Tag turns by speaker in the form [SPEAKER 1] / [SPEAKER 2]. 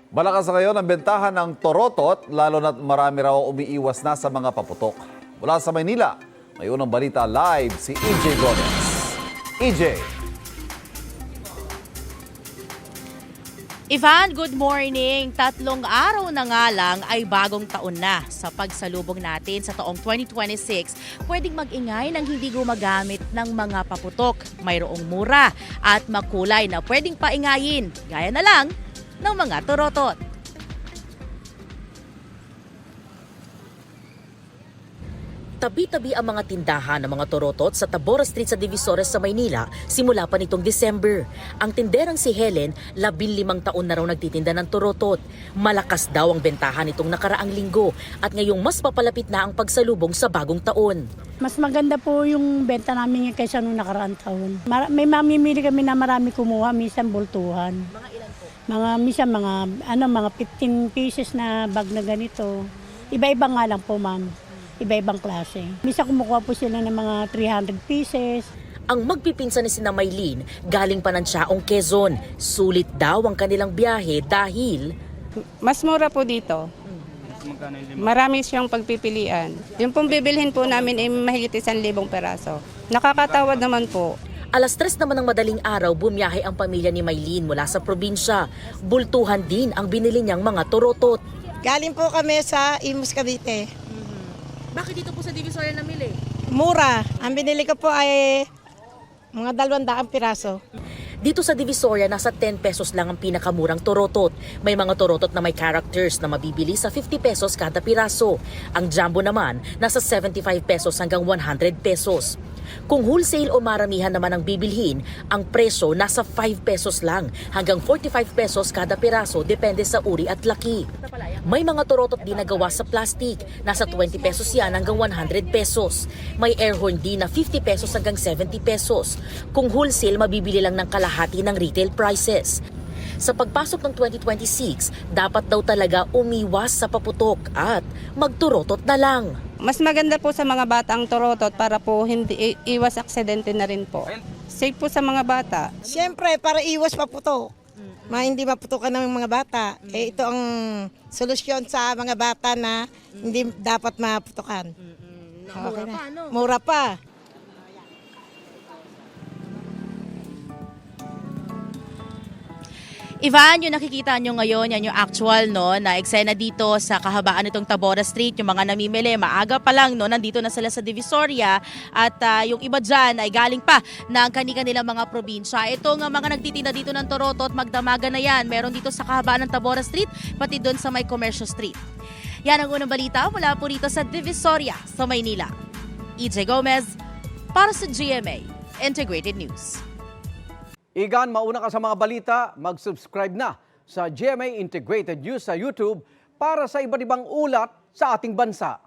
[SPEAKER 1] Malakas na ngayon ang bentahan ng torotot, lalo na't marami raw umiiwas na sa mga paputok. Mula sa Maynila, may unang balita live si EJ Gomez. EJ.
[SPEAKER 2] Ivan, good morning. 3 araw na nga lang ay bagong taon na. Sa pagsalubong natin sa taong 2026, pwedeng mag-ingay nang hindi gumagamit ng mga paputok. Mayroong mura at makulay na pwedeng paingayin, gaya na lang ng mga torotot. Tabi-tabi ang mga tindahan ng mga torotot sa Tabora Street sa Divisoria sa Maynila simula pa nitong December. Ang tinderang si Helen, 15 taon na raw nagtitinda ng torotot. Malakas daw ang bentahan nitong nakaraang linggo at ngayong mas papalapit na ang pagsalubong sa bagong taon.
[SPEAKER 3] Mas maganda po yung benta namin kaysa nung nakaraang taon. May mamimili kami na marami kumuha, minsan bultuhan.
[SPEAKER 2] Mga ilan po?
[SPEAKER 3] Mga 15 pieces na bag na ganito. Iba-iba nga lang po, ma'am. Iba-ibang klase. Minsan kumukuha po sila ng mga 300 pieces.
[SPEAKER 2] Ang magpipinsan ni sina Maylene, galing pa ng Chaong, Quezon. Sulit daw ang kanilang biyahe dahil
[SPEAKER 4] Mas mura po dito. Marami siyang pagpipilian. Yung pong bibilhin po namin ay mahigit 1,000 peraso. Nakakatawad naman po.
[SPEAKER 2] alas 3 naman ng madaling araw bumiyahe ang pamilya ni Maylene mula sa probinsya. Bultuhan din ang binili niyang mga torotot.
[SPEAKER 5] Galing po kami sa Imus, Cavite.
[SPEAKER 2] Bakit dito po sa Divisoria namili?
[SPEAKER 5] Mura. Ang binili ko po ay mga 200 piraso.
[SPEAKER 2] Dito sa Divisoria, nasa 10 pesos lang ang pinakamurang torotot. May mga torotot na may characters na mabibili sa 50 pesos kada piraso. Ang jumbo naman, nasa 75 pesos hanggang 100 pesos. Kung wholesale o maramihan naman ang bibilhin, ang presyo nasa 5 pesos lang hanggang 45 pesos kada piraso depende sa uri at laki. May mga torotot din na gawa sa plastic, nasa 20 pesos yan hanggang 100 pesos. May air horn din na 50 pesos hanggang 70 pesos. Kung wholesale, mabibili lang ng kalahati ng retail prices. Sa pagpasok ng 2026, dapat daw talaga umiwas sa paputok at magtorotot na lang.
[SPEAKER 4] Mas maganda po sa mga bata ang torotot para po hindi iwas aksidente na rin po. Safe po sa mga bata.
[SPEAKER 5] Siyempre, para iwas paputok. Hindi maputukan ng mga bata. Ito ang solusyon sa mga bata na hindi dapat maputukan. Okay na. Mura pa.
[SPEAKER 2] Ivan, yung nakikita nyo ngayon, yan yung actual na eksena dito sa kahabaan nitong Tabora Street. Yung mga namimili, maaga pa lang nandito na sila sa Divisoria at yung iba dyan ay galing pa ng kanilang mga probinsya. Ito nga mga nagtitinda dito ng torotot, magdamaga na yan. Meron dito sa kahabaan ng Tabora Street, pati doon sa may Commercial Street. Yan ang unang balita mula po rito sa Divisoria sa Maynila. EJ Gomez para sa GMA Integrated News.
[SPEAKER 6] Igan, mauna ka sa mga balita, mag-subscribe na sa GMA Integrated News sa YouTube para sa iba't ibang ulat sa ating bansa.